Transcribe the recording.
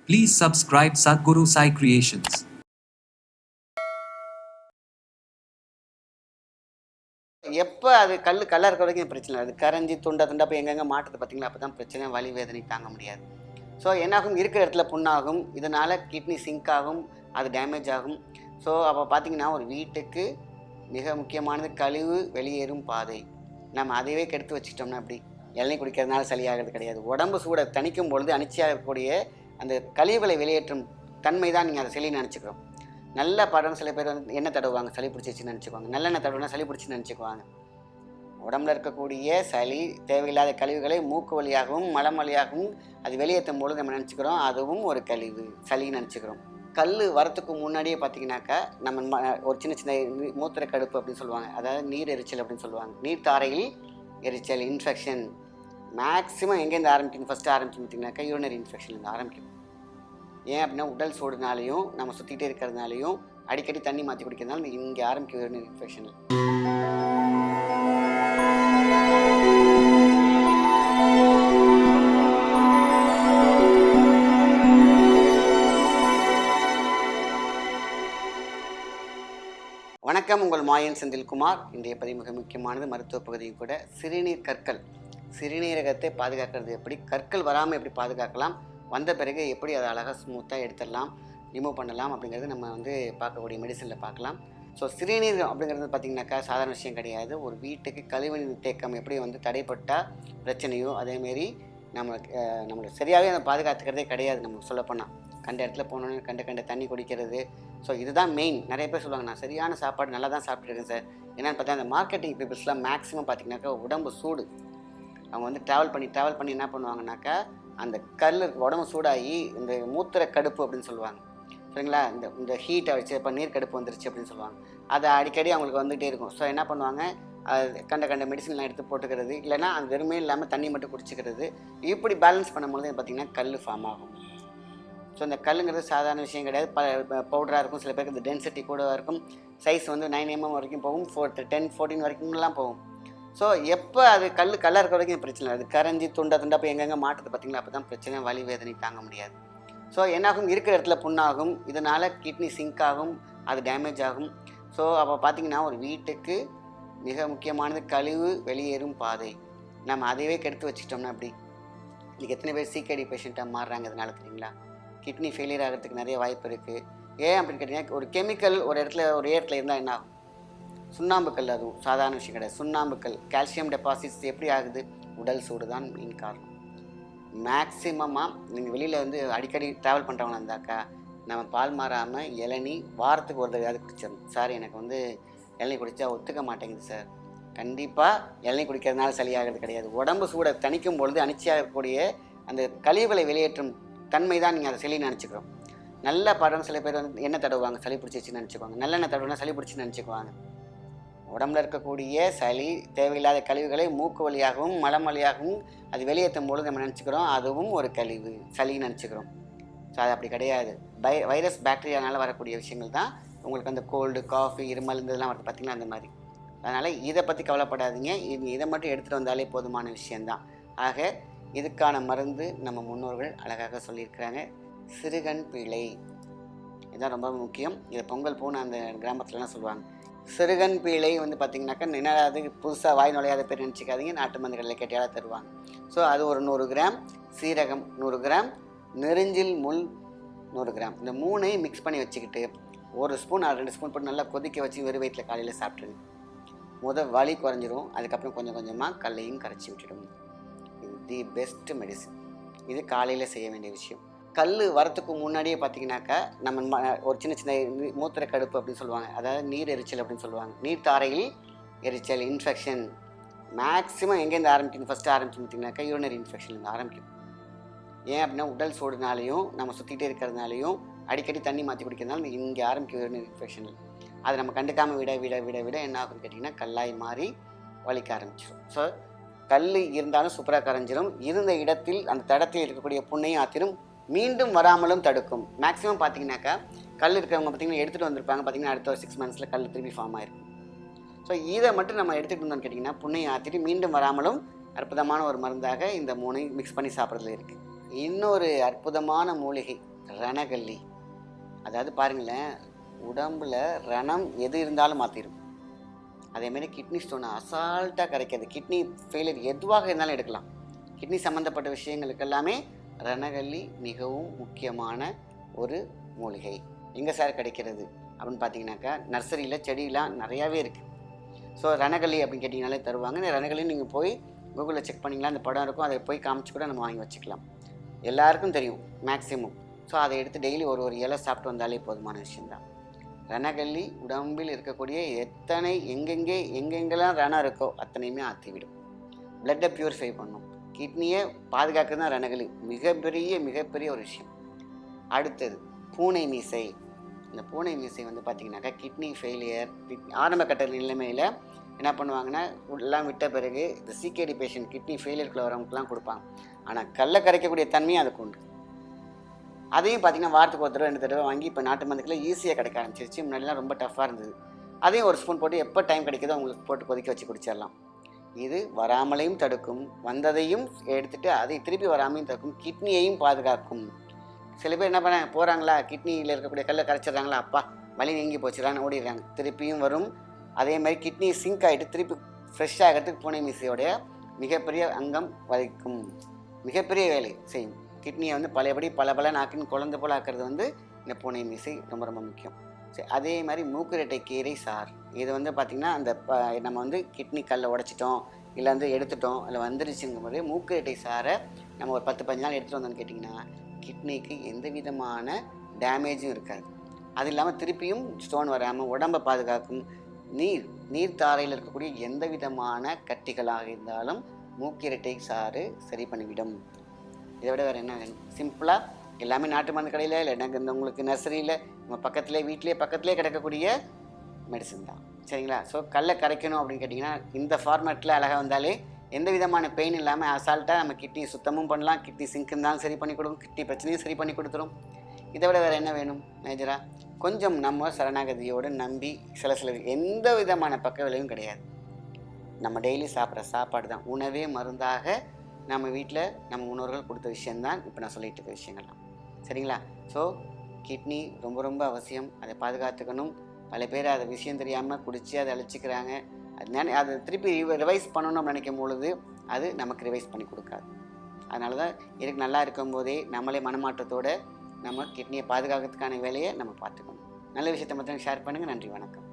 Please subscribe Sadhguru Sai Creations. எப்போ அது கல்லாக இருக்க வரைக்கும் பிரச்சனை, அது கரைஞ்சி துண்டா போய் எங்கெங்கே மாட்டுறது பார்த்தீங்களா, அப்போ தான் பிரச்சனை, வலி வேதனை தாங்க முடியாது. ஸோ என்னாகும், இருக்கிற இடத்துல புண்ணாகும், இதனால் கிட்னி சிங்க் ஆகும், அது டேமேஜ் ஆகும். ஸோ அப்போ பார்த்தீங்கன்னா ஒரு வீட்டுக்கு மிக முக்கியமானது கழிவு வெளியேறும் பாதை. நம்ம அதையவே கெடுத்து வச்சுட்டோம்னா அப்படி இளநீர் குடிக்கிறதுனால சளியாகிறது கிடையாது. உடம்பு சூடை தணிக்கும் பொழுது அனிச்சையாகக்கூடிய அந்த கழிவுகளை வெளியேற்றும் தன்மை தான் நீங்கள் அதை சளின்னு நினச்சிக்கிறோம். நல்ல படம் சில பேர் வந்து எண்ணெய் தடவுவாங்க, சளி பிடிச்சிச்சுன்னு நினச்சிக்குவாங்க. நல்லெண்ணெய் தடவுனா சளி பிடிச்சின்னு நினச்சிக்குவாங்க. உடம்புல இருக்கக்கூடிய சளி தேவையில்லாத கழிவுகளை மூக்கு வழியாகவும் மலம் வழியாகவும் அது வெளியேற்றும் பொழுது நம்ம நினச்சிக்கிறோம் அதுவும் ஒரு கழிவு, சளின்னு நினச்சிக்கிறோம். கல் வரத்துக்கு முன்னாடியே பார்த்தீங்கன்னாக்கா நம்ம ஒரு சின்ன சின்ன மூத்திர கடுப்பு அப்படின்னு சொல்லுவாங்க, அதாவது நீர் எரிச்சல் அப்படின்னு சொல்லுவாங்க. நீர் தாரையில் எரிச்சல், இன்ஃபெக்ஷன் மேக்ஸிமம் எங்கேருந்து ஆரம்பிக்கணும், ஃபஸ்ட்டு ஆரம்பிச்சு பார்த்தீங்கன்னாக்கா யூரினரி இன்ஃபெக்ஷன்லேருந்து ஆரம்பிக்கும். ஏன் அப்படின்னா உடல் சூடுனாலையும் நம்ம சுற்றிகிட்டே இருக்கிறதுனாலையும் அடிக்கடி தண்ணி மாற்றி குடிக்கிறதுனால இங்கே ஆரம்பிக்கும் யூரினரி இன்ஃபெக்ஷன். வணக்கம், உங்கள் மாயன் செந்தில்குமார். இன்றைய பதிவு மிக முக்கியமானது, மருத்துவ பகுதியும் கூட. சிறுநீர் கற்கள், சிறுநீரகத்தை பாதுகாக்கிறது எப்படி, கற்கள் வராமல் எப்படி பாதுகாக்கலாம், வந்த பிறகு எப்படி அதை அழகாக ஸ்மூத்தாக எடுத்துடலாம், ரிமூவ் பண்ணலாம் அப்படிங்கிறது நம்ம வந்து பார்க்கக்கூடிய மெடிசனில் பார்க்கலாம். ஸோ சிறுநீர் அப்படிங்கிறது பார்த்திங்கனாக்கா சாதாரண விஷயம் கிடையாது. ஒரு வீட்டுக்கு கழிவுநீர் தேக்கம் எப்படி வந்து தடைப்பட்டால் பிரச்சனையோ அதேமாரி நம்மளை சரியாகவே அதை பாதுகாத்துக்கிறதே கிடையாது. நமக்கு சொல்லப்போனால் கண்ட இடத்துல போனோன்னு கண்ட தண்ணி குடிக்கிறது. ஸோ இதுதான் மெயின். நிறைய பேர் சொல்லுவாங்க, நான் சரியான சாப்பாடு நல்லா தான் சாப்பிட்ருக்கேன் சார். என்னென்னு பார்த்தா அந்த மார்க்கெட்டிங் பீப்புள்ஸ்லாம் மேக்ஸிமம் பார்த்திங்கனாக்கா உடம்பு சூடு, அவங்க வந்து ட்ராவல் பண்ணி என்ன பண்ணுவாங்கனாக்கா அந்த கல் உடம்பு சூடாகி இந்த மூத்திர கடுப்பு அப்படின்னு சொல்லுவாங்க சரிங்களா, இந்த ஹீட்டை வச்சு இப்போ நீர் கடுப்பு வந்துருச்சு அப்படின்னு சொல்லுவாங்க. அதை அடிக்கடி அவங்களுக்கு வந்துகிட்டே இருக்கும். ஸோ என்ன பண்ணுவாங்க, கண்ட மெடிசன்லாம் எடுத்து போட்டுக்கிறது, இல்லைனா அது வெறுமே இல்லாமல் தண்ணி மட்டும் குடிச்சிக்கிறது. இப்படி பேலன்ஸ் பண்ணும்போது பார்த்திங்கன்னா கல் ஃபார்ம் ஆகும். ஸோ இந்த கல்லுங்கிறது சாதாரண விஷயம் கிடையாது. பவுடராக இருக்கும், சில பேருக்கு இந்த டென்சிட்டி கூட இருக்கும். சைஸ் வந்து 9 mm வரைக்கும் போகும், 10, 14 வரைக்கும்லாம் போகும். ஸோ எப்போ அது கல்லாக இருக்க வரைக்கும் பிரச்சனை, அது கரைஞ்சி துண்டா போய் எங்கெங்கே மாட்டுறது பார்த்தீங்களா, அப்போ தான் பிரச்சனை, வலி வேதனை தாங்க முடியாது. ஸோ என்னாகும், இருக்கிற இடத்துல புண்ணாகும், இதனால் கிட்னி சிங்க் ஆகும், அது டேமேஜ் ஆகும். ஸோ அப்போ பார்த்திங்கன்னா ஒரு வீட்டுக்கு மிக முக்கியமானது கழிவு வெளியேறும் பாதை. நம்ம அதையவே கெடுத்து வச்சுட்டோம்னா அப்படி இன்றைக்கி எத்தனை பேர் சிகேடி பேஷண்ட்டாக மாறுறாங்க இதனால தெரியுங்களா. கிட்னி ஃபெயிலியர் ஆகிறதுக்கு நிறைய வாய்ப்பு இருக்குது. ஏன் அப்படின்னு கேட்டிங்கன்னா, ஒரு கெமிக்கல் ஒரு இடத்துல இருந்தால் என்ன ஆகும், சுண்ணாம்பு கல், அதுவும் சாதாரண விஷயம் கிடையாது. சுண்ணாம்பு கல், கால்சியம் டெபாசிட்ஸ் எப்படி ஆகுது, உடல் சூடு தான் மெயின் காரணம். மேக்ஸிமமாக நீங்கள் வெளியில் வந்து அடிக்கடி ட்ராவல் பண்ணுறவங்களா இருந்தாக்கா நம்ம பால் மாறாமல் இளநீ வாரத்துக்கு ஒரு தடவையாவது குடிச்சிடணும். சார் எனக்கு வந்து இளநீ குடித்தா ஒத்துக்க மாட்டேங்குது சார். கண்டிப்பாக இளநீ குடிக்கிறதுனால சளியாகிறது கிடையாது. உடம்பு சூடை தணிக்கும் பொழுது அனிச்சையாகக்கூடிய அந்த கழிவுகளை வெளியேற்றும் தன்மை தான் நீங்கள் அதை சளின்னு நினச்சிக்கிறோம். நல்ல படம் சில பேர் வந்து எண்ணெய் தடவுவாங்க, சளி பிடிச்சிச்சுன்னு நினச்சிக்குவாங்க. நல்லெண்ணெய் தடவுனா சளி பிடிச்சின்னு நினச்சிக்குவாங்க. உடம்புல இருக்கக்கூடிய சளி தேவையில்லாத கழிவுகளை மூக்கு வழியாகவும் மலம் வழியாகவும் அது வெளியேற்றும் பொழுது நம்ம நினச்சிக்கிறோம் அதுவும் ஒரு கழிவு, சளின்னு நினச்சிக்கிறோம். ஸோ அது அப்படி கிடையாது. வைரஸ் பாக்டீரியானால் வரக்கூடிய விஷயங்கள் தான் உங்களுக்கு அந்த கோல்டு, காஃபி, இருமல் இதெல்லாம் வருது பார்த்திங்கன்னா அந்த மாதிரி. அதனால் இதை பற்றி கவலைப்படாதீங்க, இதை மட்டும் எடுத்துகிட்டு வந்தாலே போதுமான விஷயந்தான். ஆக இதுக்கான மருந்து நம்ம முன்னோர்கள் அழகாக சொல்லியிருக்கிறாங்க, சிறுகண் பிழை. இதுதான் ரொம்ப முக்கியம். இதை பொங்கல் பூன்னு அந்த கிராமத்துலலாம் சொல்லுவாங்க. சிறுகண் பீழை வந்து பார்த்திங்கனாக்கா என்னது புதுசாக வாய் நுழையாத பேர் நினச்சிக்காதீங்க, நாட்டு மருந்துகளில் கேட்டால தருவாங்க. ஸோ அது ஒரு 100 கிராம், சீரகம் 100 கிராம், நெருஞ்சில் முள் 100 கிராம், இந்த 3ஐயும் மிக்ஸ் பண்ணி வச்சுக்கிட்டு 1 ஸ்பூன் 2 ஸ்பூன் போட்டு நல்லா கொதிக்க வச்சு வெறும் வயிற்றில் காலையில் சாப்பிட்ருங்க. வலி குறைஞ்சிரும். அதுக்கப்புறம் கொஞ்சம் கொஞ்சமாக கல்லையும் கரைச்சி விட்டுடும். இது தி பெஸ்ட் மெடிசன். இது காலையில் செய்ய வேண்டிய விஷயம். கல் வரத்துக்கு முன்னாடியே பார்த்தீங்கன்னாக்கா நம்ம ஒரு சின்ன சின்ன மூத்திர கடுப்பு அப்படின்னு சொல்லுவாங்க, அதாவது நீர் எரிச்சல் அப்படின்னு சொல்லுவாங்க. நீர் தாரையில் எரிச்சல், இன்ஃபெக்ஷன் மேக்ஸிமம் எங்கேருந்து ஆரம்பிக்கணும், ஃபஸ்ட்டு ஆரம்பிச்சு பார்த்தீங்கன்னாக்கா யூரினரி இன்ஃபெக்ஷன்லேருந்து ஆரம்பிக்கும். ஏன் அப்படின்னா உடல் சூடுனாலையும் நம்ம சுற்றிகிட்டே இருக்கிறதுனாலையும் அடிக்கடி தண்ணி மாற்றி குடிக்கிறதுனால இங்கே ஆரம்பிக்கும் யூரினரி இன்ஃபெக்ஷன். அதை நம்ம கண்டுக்காமல் விட என்ன ஆகுன்னு கேட்டிங்கன்னா கல்லாய் மாறி வலிக்க ஆரம்பிச்சிடும். ஸோ கல் இருந்தாலும் சூப்பராக கரைஞ்சிடும். இருந்த இடத்தில் அந்த தடத்தில் இருக்கக்கூடிய புண்ணையும் ஆத்திரும், மீண்டும் வராமலும் தடுக்கும். மேக்ஸிமம் பார்த்தீங்கன்னாக்கா கல் இருக்கிறவங்க பார்த்திங்கன்னா எடுத்துகிட்டு வந்திருப்பாங்க, பார்த்திங்கன்னா அடுத்த ஒரு 6 months கல் திரும்பி ஃபார்ம் ஆகிருக்கும். ஸோ இதை மட்டும் நம்ம எடுத்துகிட்டு இருந்தோம்னு கேட்டிங்கன்னா புண்ணையை ஆற்றிட்டு மீண்டும் வராமலும் அற்புதமான ஒரு மருந்தாக இந்த 3ஐயும் மிக்ஸ் பண்ணி சாப்பிட்றதுல இருக்குது. இன்னொரு அற்புதமான மூலிகை ரணகல்லி. அதாவது பாருங்களேன், உடம்புல ரணம் எது இருந்தாலும் மாற்றிடும். அதேமாரி கிட்னி ஸ்டோனை அசால்ட்டாக கரைக்கிறது. கிட்னி ஃபெயிலியர் எதுவாக இருந்தாலும் எடுக்கலாம். கிட்னி சம்மந்தப்பட்ட விஷயங்களுக்கு எல்லாமே ரணகல்லி மிகவும் முக்கியமான ஒரு மூலிகை. எங்கே சார் கிடைக்கிறது அப்படின்னு பார்த்தீங்கன்னாக்கா, நர்சரியில் செடியெலாம் நிறையாவே இருக்குது. ஸோ ரணகல்லி அப்படின்னு கேட்டிங்கனாலே தருவாங்க. இந்த ரணகல்லி நீங்கள் போய் கூகுளில் செக் பண்ணிங்களா, அந்த படம் இருக்கும், அதை போய் காமிச்சு கூட நம்ம வாங்கி வச்சுக்கலாம். எல்லாருக்கும் தெரியும் மேக்ஸிமம். ஸோ அதை எடுத்து டெய்லி ஒரு இலை சாப்பிட்டு வந்தாலே போதுமான விஷயந்தான். ரணகல்லி உடம்பில் இருக்கக்கூடிய எத்தனை எங்கெங்கெல்லாம் ரணம் இருக்கோ அத்தனையுமே ஆற்றிவிடும். பிளட்டை ப்யூரிஃபை பண்ணும். கிட்னியை பாதுகாக்க தான் ரணகல்லி மிகப்பெரிய ஒரு விஷயம். அடுத்தது பூனை மீசை. இந்த பூனை மீசை வந்து பார்த்திங்கனாக்கா கிட்னி ஃபெயிலியர் ஆரம்ப கட்ட நிலைமையில் என்ன பண்ணுவாங்கன்னா, எல்லாம் விட்ட பிறகு இந்த சிகேடி பேஷண்ட் கிட்னி ஃபெயிலியருக்குள்ள வரவங்களுக்குலாம் கொடுப்பாங்க. ஆனால் கல்லை கரைக்கக்கூடிய தன்மையும் அதுக்கு உண்டு. அதையும் பார்த்திங்கன்னா வாரத்துக்கு ஒரு தடவை 2 தடவை வாங்கி இப்போ நாட்டு மருந்துக்குள்ள ஈஸியாக கிடைக்க ஆரம்பிச்சிருச்சு. முன்னாடிலாம் ரொம்ப டஃப்பாக இருந்தது. அதையும் ஒரு ஸ்பூன் போட்டு எப்போ டைம் கிடைக்குதோ அவங்களுக்கு போட்டு கொதிக்க வச்சு குடிச்சிடலாம். இது வராமலையும் தடுக்கும், வந்ததையும் எடுத்துகிட்டு அதை திருப்பி வராமலையும் தடுக்கும், கிட்னியையும் பாதுகாக்கும். சில பேர் என்ன பண்ண போகிறாங்களா, கிட்னியில் இருக்கக்கூடிய கல்லை கரைச்சிட்றாங்களா, அப்பா வலி நீங்கி போச்சுறான்னு ஓடிடுறாங்க. திருப்பியும் வரும். அதே மாதிரி கிட்னி சிங்க் ஆகிட்டு திருப்பி ஃப்ரெஷ் ஆகிறதுக்கு பூனை மீசையோடைய மிகப்பெரிய அங்கம் வகிக்கும். மிகப்பெரிய வேலை செய்யும். கிட்னியை வந்து பழையபடி பல நாக்கின்னு குழந்தை போல் ஆக்கிறது வந்து இந்த பூனை மீசை ரொம்ப முக்கியம். சரி, அதே மாதிரி மூக்குரெட்டை கீரை சார். இது வந்து பார்த்திங்கன்னா அந்த நம்ம வந்து கிட்னி கல்லை உடைச்சிட்டோம், இல்லை வந்து எடுத்துட்டோம், இல்லை வந்துருச்சுங்கும் போது மூக்குரெட்டை சாரை நம்ம ஒரு 10-15 நாள் எடுத்துகிட்டு வந்தோம்னு கேட்டிங்கன்னா கிட்னிக்கு எந்த விதமான டேமேஜும் இருக்காது. அது இல்லாமல் திருப்பியும் ஸ்டோன் வராமல் உடம்பை பாதுகாக்கும். நீர்த்தாரையில் இருக்கக்கூடிய எந்த விதமான கட்டிகளாக இருந்தாலும் மூக்கிரட்டை சாறு சரி பண்ணிவிடும். இதை விட வேறு என்ன வேணும்? சிம்பிளாக எல்லாமே நாட்டு மருந்து கடையில் இல்லை எனக்கு இந்த உங்களுக்கு நர்சரியில் நம்ம பக்கத்துலேயே கிடைக்கக்கூடிய மெடிசன் தான். சரிங்களா? ஸோ கல்லை கரைக்கணும் அப்படின்னு கேட்டிங்கன்னா இந்த ஃபார்மேட்டில் அழகாக வந்தாலே எந்த விதமான பெயின் இல்லாமல் அசால்ட்டாக நம்ம கிட்னி சுத்தமும் பண்ணலாம். கிட்னி சிங்க் இருந்தாலும் சரி பண்ணி கொடுக்கும், கிட்னி பிரச்சனையும் சரி பண்ணி கொடுத்துரும். இதை விட வேறு என்ன வேணும் மேஜராக? கொஞ்சம் நம்ம சரணாகதியோடு நம்பி சில எந்த விதமான பக்க விளைவும் கிடையாது. நம்ம டெய்லி சாப்பிட்ற சாப்பாடு தான் உணவே மருந்தாக நம்ம வீட்டில் நம்ம முன்னோர்கள் கொடுத்த விஷயந்தான் இப்போ நான் சொல்லிட்டு இருக்க விஷயங்கள்லாம். சரிங்களா? ஸோ கிட்னி ரொம்ப அவசியம். அதை பாதுகாத்துக்கணும். பல பேர் அதை விஷயம் தெரியாமல் குடித்து அதை அழிச்சிக்கிறாங்க. அதை திருப்பி ரிவைஸ் பண்ணணும்னு நினைக்கும் பொழுது அது நமக்கு ரிவைஸ் பண்ணி கொடுக்காது. அதனால தான் இதுக்கு நல்லா இருக்கும்போதே நம்மளே மனமாற்றத்தோடு நம்ம கிட்னியை பாதுகாக்கிறதுக்கான வேலையை நம்ம பார்த்துக்கணும். நல்ல விஷயத்தை மட்டும் ஷேர் பண்ணுங்கள். நன்றி, வணக்கம்.